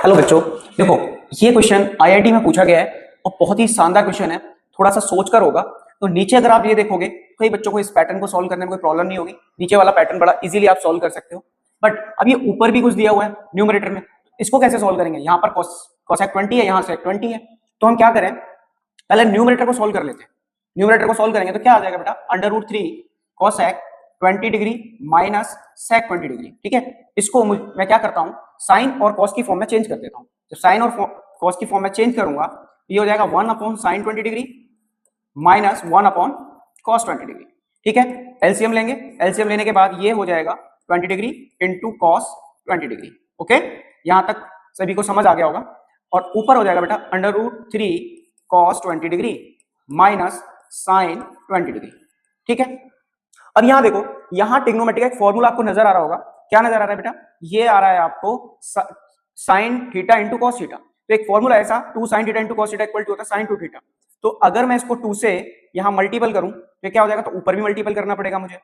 Hello बच्चों, देखो ये क्वेश्चन आईआईटी में पूछा गया है और बहुत ही शानदार क्वेश्चन है। थोड़ा सा सोच कर होगा। तो नीचे अगर आप ये देखोगे कई बच्चों को इस पैटर्न को सॉल्व करने में कोई प्रॉब्लम नहीं होगी। नीचे वाला पैटर्न बड़ा इजीली आप सॉल्व कर सकते हो। बट अब ये ऊपर भी कुछ दिया हुआ है न्यूमरेटर में, इसको कैसे सॉल्व करेंगे? यहाँ पर कोसेक 20 है, यहाँ से 20 है, तो हम क्या करें, पहले न्यूमरेटर को सॉल्व कर लेते हैं। न्यूमरेटर को सॉल्व करेंगे तो क्या आ जाएगा बेटा, under root 3 cosec 20 degree minus sec 20 degree. ठीक है, इसको मैं क्या करता हूँ, साइन और कॉस की फॉर्म में चेंज कर देता हूँ। तो साइन और कॉस की फॉर्म में चेंज करूंगा, ये हो जाएगा 1 upon sine 20 degree minus 1 upon cos 20 degree. ठीक है, एलसीएम लेंगे, एलसीएम लेने के बाद ये हो जाएगा 20 degree into cos 20 degree. Okay, यहां तक सभी को समझ आ गया होगा। और ऊपर हो जाएगा बेटा under root 3 cos 20 degree minus sine 20 degree. ठीक है, अब यहां देखो, यहां ट्रिग्नोमेट्री का एक फॉर्मूला आपको नजर आ रहा होगा। क्या नजर आ रहा है बेटा, ये आ रहा है आपको sine theta into cos theta. तो एक फॉर्मूला ऐसा 2 sine theta into cos theta equal to होता है साइन 2 थीटा। तो अगर मैं इसको 2 से यहां मल्टीपल करूं तो क्या हो जाएगा, तो ऊपर भी मल्टीपल करना पड़ेगा मुझे।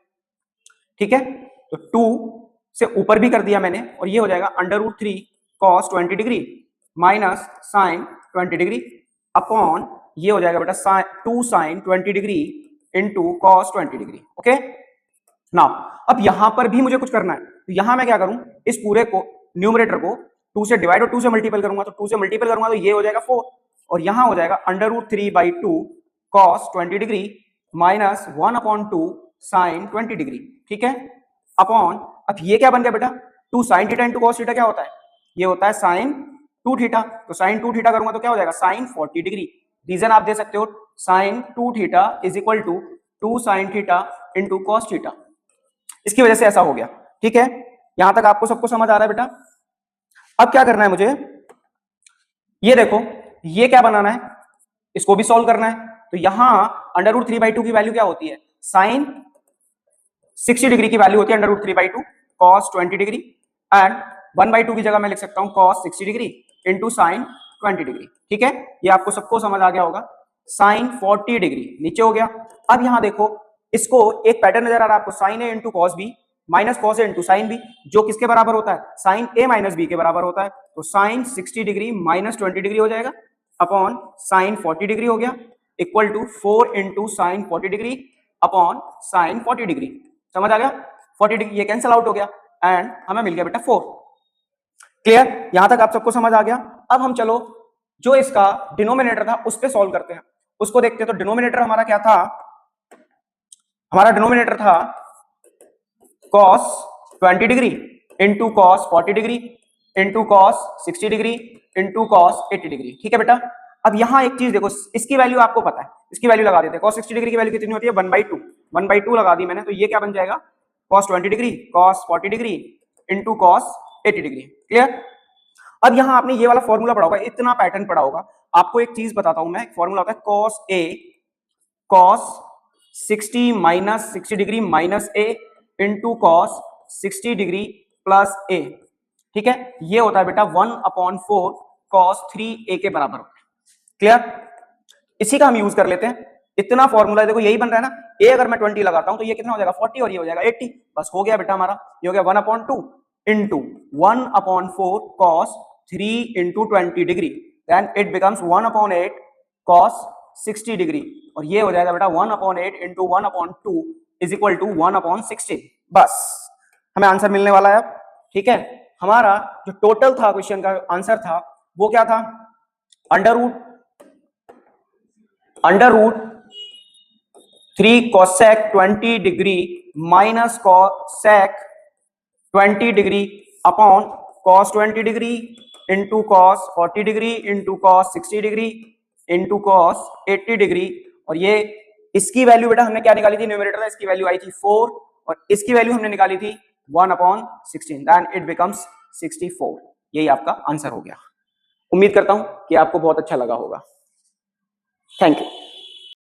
ठीक है, तो 2 से ऊपर भी कर दिया मैंने, और ये हो जाएगा under root 3 cos 20 degree minus sine 20 degree upon ये हो जाएगा बेटा 2 sine 20 degree into cos 20 degree. Okay, now अब यहां पर भी मुझे कुछ करना है। तो यहां मैं क्या करूं, इस पूरे को न्यूमरेटर को 2 से डिवाइड और 2 से मल्टीपल करूंगा। तो 2 से मल्टीपल करूंगा तो ये हो जाएगा 4, और यहां हो जाएगा under root 3/2 cos 20 degree minus 1 upon 2 sine 20 degree. ठीक है, अपॉन अब ये क्या बन गया बेटा, 2 sine theta into cos theta क्या होता है, ये होता है साइन 2 थीटा। तो साइन 2 थीटा करूंगा तो क्या हो जाएगा, साइन 40 डिग्री। रीजन आप दे सकते हो, sine 2 theta is equal to 2 sine theta into cos theta, इसकी वजह से ऐसा हो गया। ठीक है, यहां तक आपको सबको समझ आ रहा है बेटा। अब क्या करना है मुझे, ये देखो, ये क्या बनाना है, इसको भी सॉल्व करना है। तो यहां अंडर रूट 3/2 की वैल्यू क्या होती है, साइन 60 डिग्री की वैल्यू होती है under root 3/2 cos 20 degree, and 1/2 की जगह मैं लिख सकता हूं cos 60 degree into sine 20 degree. ठीक है, ये आपको सबको समझ आ गया होगा। साइन 40 डिग्री नीचे हो गया। अब यहां देखो, इसको एक पैटर्न नजर आ रहा है आपको, sine A into cos B minus cos A into sine B, जो किसके बराबर होता है, साइन ए माइनस बी के बराबर होता है। तो साइन 60 डिग्री माइनस 20 डिग्री हो जाएगा अपॉन साइन 40 डिग्री हो गया, equal to 4 into sine 40 degree upon sine 40 degree. समझ आ गया, 40 डिग्री ये कैंसिल आउट हो गया एंड हमें मिल गया बेटा 4। क्लियर, यहां तक आप सबको समझ आ गया। अब हम चलो जो इसका डिनोमिनेटर था उस पर सॉल्व करते हैं, उसको देखते हैं। तो डिनोमिनेटर हमारा क्या था, हमारा डिनोमिनेटर था cos 20 degree into cos 40 degree into cos 60 degree into cos 80 degree. ठीक है बेटा, अब यहां एक चीज देखो, इसकी वैल्यू आपको पता है, इसकी वैल्यू लगा देते हैं। cos 60 डिग्री की वैल्यू कितनी होती है, 1/2, 1/2 लगा दी मैंने। तो ये क्या बन जाएगा, cos 20 degree cos 40 degree into cos 80 degree. Clear, अब यहां आपने ये वाला फॉर्मूला पढ़ा होगा, इतना पैटर्न पढ़ा होगा। आपको एक चीज बताता हूं मैं, फॉर्मूला होता है cos A cos 60 minus 60 degree minus A into cos 60 degree plus A. ठीक है, ये होता है बेटा 1/4 cos 3a के बराबर होता है। क्लियर, इसी का हम यूज कर लेते हैं। इतना फॉर्मूला देखो यही बन रहा है ना, ए अगर मैं 20 लगाता हूं तो ये कितना हो जाएगा 40, और ये हो जाएगा 80। बस हो गया बेटा हमारा, ये हो गया 1/2 into 1/4 cos 3 into 20 degree, then it becomes 1/8 cos 60 degree, और ये हो जाएगा बेटा 1/8 इंटू 1/2 इज इक्वल टू 1/60। बस हमें आंसर मिलने वाला है अब। ठीक है, हमारा जो टोटल था क्वेश्चन का आंसर था वो क्या था, under root 3 cosec 20 degree minus cosec 20 degree upon cos 20 degree into cos 40 degree into cos 60 degree into cos 80 degree. और ये इसकी वैल्यू बेटा हमने क्या निकाली थी, न्यूमरेटर में इसकी वैल्यू आई थी 4, और इसकी वैल्यू हमने निकाली थी 1/16, देन इट बिकम्स 64। यही आपका आंसर हो गया। उम्मीद करता हूं कि आपको बहुत अच्छा लगा होगा। Thank you.